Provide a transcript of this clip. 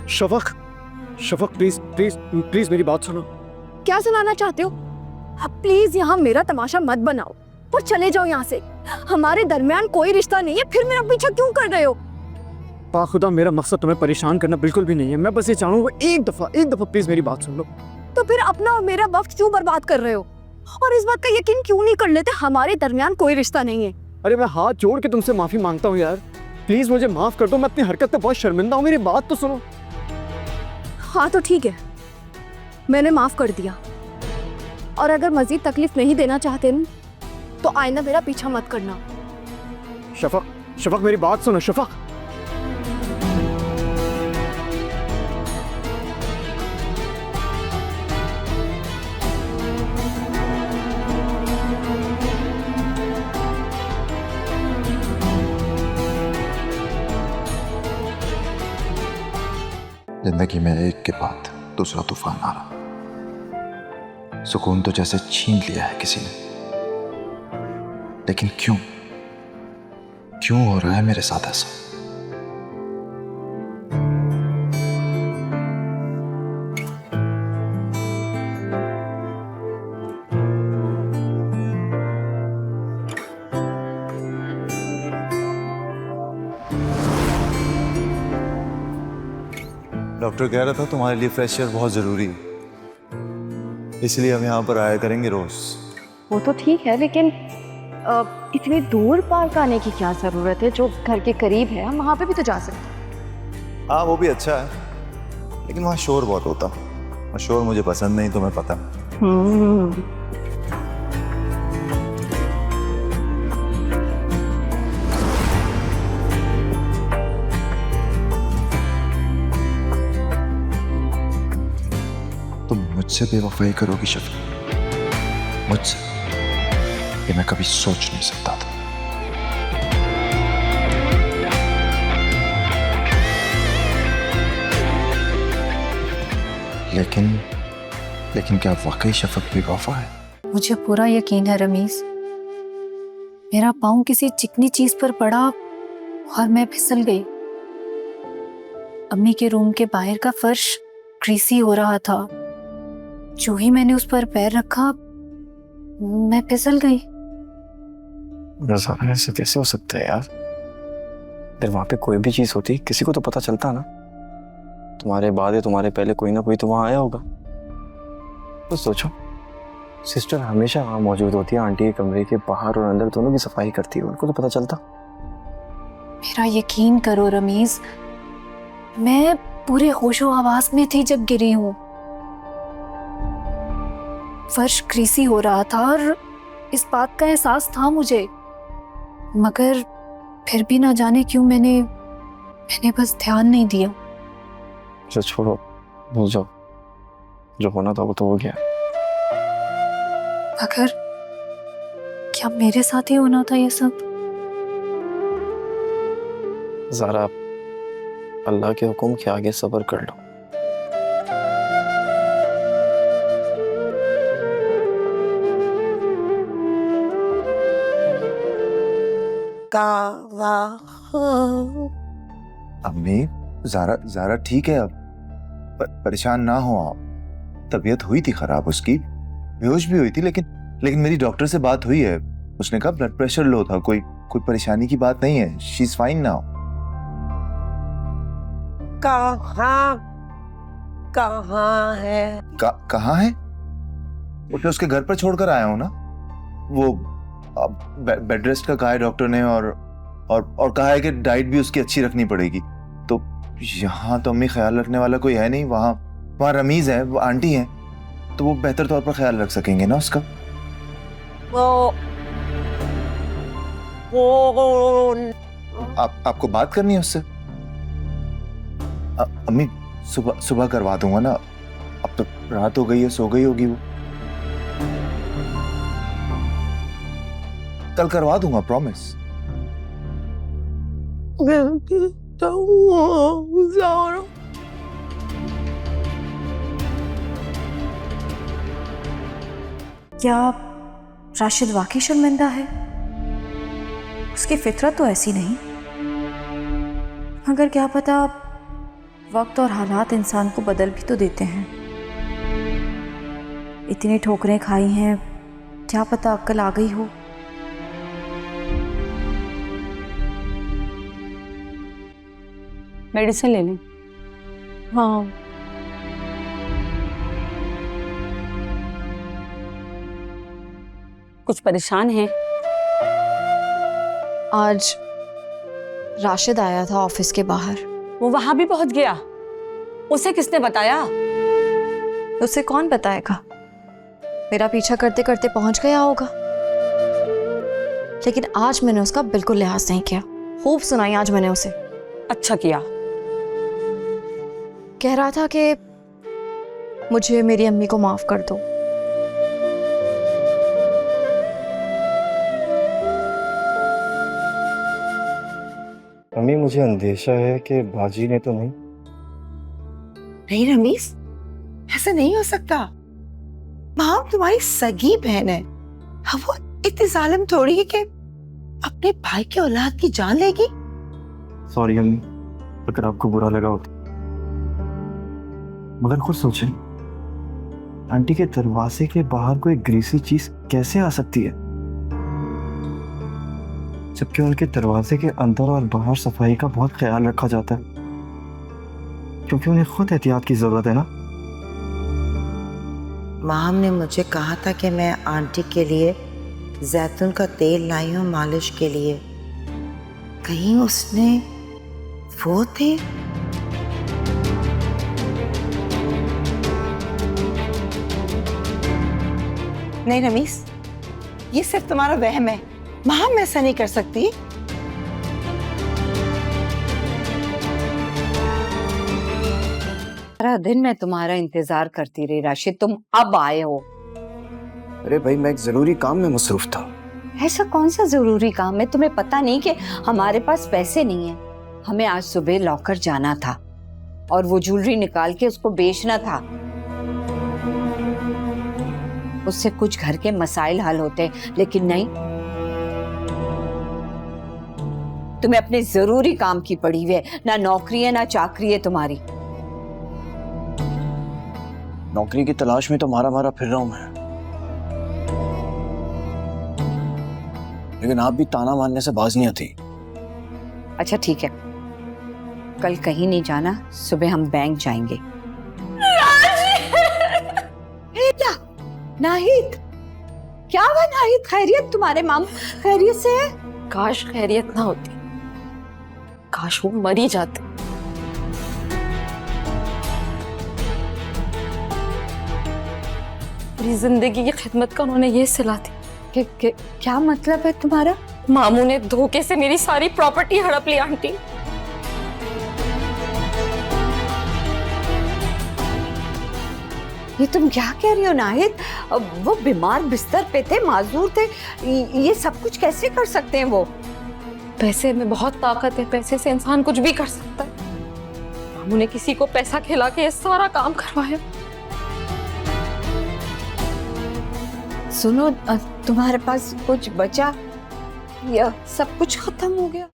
Shafaq, Shafaq please please please मेरी बात सुनो। क्या सुनाना चाहते हो? अब प्लीज यहाँ मेरा तमाशा मत बनाओ और चले जाओ यहाँ से। हमारे दरमियान कोई रिश्ता नहीं है, फिर मेरा पीछा क्यों कर रहे हो? खुदा मेरा मकसद तुम्हें परेशान करना बिल्कुल भी नहीं है। मैं बस ये चाहूँगा एक दफा प्लीज मेरी बात सुन लो। तो फिर अपना और मेरा वक्त क्यों बर्बाद कर रहे हो? और इस बात का यकीन क्यों नहीं कर लेते हमारे दरमियान कोई रिश्ता नहीं है? अरे मैं हाथ जोड़ के तुमसे माफी मांगता हूँ यार, प्लीज मुझे माफ कर दो। मैं अपनी हरकत पे बहुत शर्मिंदा हूँ, मेरी बात तो सुनो। हाँ तो ठीक है, मैंने माफ कर दिया। और अगर मजीद तकलीफ नहीं देना चाहते न, तो आइंदा मेरा पीछा मत करना। शफक, शफक मेरी बात सुनो शफक। जिंदगी में एक के बाद दूसरा तूफान आ रहा। सुकून तो जैसे छीन लिया है किसी ने, लेकिन क्यों क्यों हो रहा है मेरे साथ ऐसा? डॉक्टर कह रहा था तुम्हारे लिए फ्रेश एयर बहुत ज़रूरी है, इसलिए हम यहाँ पर आया करेंगे रोज़। वो तो ठीक है, लेकिन इतनी दूर पार्क आने की क्या ज़रूरत है? जो घर के करीब है हम वहाँ पे भी तो जा सकते हैं। हाँ वो भी अच्छा है, लेकिन वहाँ शोर बहुत होता, और शोर मुझे पसंद नहीं, तुम्हें पता। तुम मुझसे बेवफाई करोगी शफी, मुझसे? ये मैं कभी सोच नहीं सकता था। लेकिन क्या वाकई शफक बेवफा है? मुझे पूरा यकीन है रमीज। मेरा पाँव किसी चिकनी चीज पर पड़ा और मैं फिसल गई। अम्मी के रूम के बाहर का फर्श ग्रीसी हो रहा था। जो ही मैंने उस पर पैर रखा मैं फिसल गई। रज़ा ऐसे कैसे हो सकता है यार? अगर वहाँ पे कोई भी चीज होती किसी को तो पता चलता ना। तुम्हारे बाद या तुम्हारे पहले कोई ना कोई तो वहाँ आया होगा। तो सोचो, सिस्टर हमेशा वहाँ मौजूद होती है, आंटी के कमरे के बाहर और अंदर दोनों की सफाई करती है, उनको तो पता चलता। मेरा यकीन करो रमीज, मैं पूरे होशो हवास में थी जब गिरी हूँ। फर्श ग्रीसी हो रहा था और इस बात का एहसास था मुझे, मगर फिर भी ना जाने क्यों मैंने बस ध्यान नहीं दिया। जो छोड़ो, भूल जाओ, जो होना था वो तो हो गया। मगर क्या मेरे साथ ही होना था ये सब? ज़ारा, अल्लाह के हुक्म के आगे सब्र कर लो। अम्मी, ज़ारा ठीक है अब, परेशान ना हो आप। तबीयत हुई थी खराब उसकी, बेहोश भी हुई थी, लेकिन मेरी डॉक्टर से बात हुई है। उसने कहा ब्लड प्रेशर लो था, कोई परेशानी की बात नहीं है। She is fine now. कहाँ है? कहाँ है? उसे उसके घर पर छोड़कर आया हूँ ना। वो बेड रेस्ट का कहा है डॉक्टर ने, और कहा है कि डाइट भी उसकी अच्छी रखनी पड़ेगी। तो यहाँ तो अम्मी ख्याल रखने वाला कोई है नहीं, वहाँ रमीज है, वो आंटी हैं, तो वो बेहतर तौर पर ख्याल रख सकेंगे ना उसका। आपको बात करनी है उससे? अम्मी सुबह करवा दूंगा ना, अब तो रात हो गई है, सो गई होगी वो। कल करवा दूंगा, प्रॉमिस। क्या राशिद वाकई शर्मिंदा है? उसकी फितरत तो ऐसी नहीं, मगर क्या पता वक्त और हालात इंसान को बदल भी तो देते हैं। इतनी ठोकरें खाई हैं, क्या पता अक्ल आ गई हो। मेडिसिन ले लें। हाँ, कुछ परेशान हैं? आज राशिद आया था ऑफिस के बाहर। वो वहां भी पहुंच गया? उसे किसने बताया? उसे कौन बताएगा, मेरा पीछा करते करते पहुंच गया होगा। लेकिन आज मैंने उसका बिल्कुल लिहाज नहीं किया। खूब सुनाई आज मैंने उसे। अच्छा किया। कह रहा था कि मुझे मेरी अम्मी को माफ कर दो। अम्मी, मुझे अंदेशा है कि बाजी ने तो नहीं। नहीं रमीज, ऐसा नहीं हो सकता। माँ तुम्हारी सगी बहन है। अब वो इतनी जालिम थोड़ी है कि अपने भाई के औलाद की जान लेगी। सॉरी अम्मी, अगर आपको बुरा लगा होता। मगर खुद सोचें, आंटी के दरवाजे के बाहर कोई ग्रीसी चीज कैसे आ सकती है, जबकि उनके दरवाजे के अंदर और बाहर सफाई का बहुत ख्याल रखा जाता है, क्योंकि उन्हें खुद एहतियात की जरूरत है ना। माम ने मुझे कहा था कि मैं आंटी के लिए जैतून का तेल लाई हूँ मालिश के लिए। कहीं उसने वो थे? नहीं रमीस, ये सिर्फ तुम्हारा वहम है। माम ऐसा नहीं कर सकती। सारा दिन मैं तुम्हारा इंतजार करती रही राशिद, तुम अब आए हो। अरे भाई, मैं एक जरूरी काम में मसरूफ था। ऐसा कौन सा जरूरी काम है? तुम्हें पता नहीं कि हमारे पास पैसे नहीं है? हमें आज सुबह लॉकर जाना था और वो ज्वेलरी निकाल के उसको बेचना था। उससे कुछ घर के मसाइल हल होते, लेकिन नहीं, तुम्हें अपने जरूरी काम की पड़ी हुई है। ना नौकरी है ना चाकरी है तुम्हारी। नौकरी की तलाश में तो मारा मारा फिर रहा हूं मैं, लेकिन आप भी ताना मारने से बाज नहीं आती। अच्छा ठीक है, कल कहीं नहीं जाना, सुबह हम बैंक जाएंगे। क्या नाहिद, क्या हुआ नाहिद? खैरियत? तुम्हारे माम खैरियत से है? काश खैरियत ना होती, काश वो मर ही जाते। पूरी जिंदगी की खिदमत का उन्होंने ये सिला दी। क्या मतलब है तुम्हारा? मामू ने धोखे से मेरी सारी प्रॉपर्टी हड़प ली आंटी। ये तुम क्या कह रही हो नाहिद? वो बीमार बिस्तर पे थे, माजूर थे, ये सब कुछ कैसे कर सकते हैं वो? पैसे में बहुत ताकत है, पैसे से इंसान कुछ भी कर सकता है। मामू ने किसी को पैसा खिला के ये सारा काम करवाया। सुनो, तुम्हारे पास कुछ बचा या सब कुछ खत्म हो गया?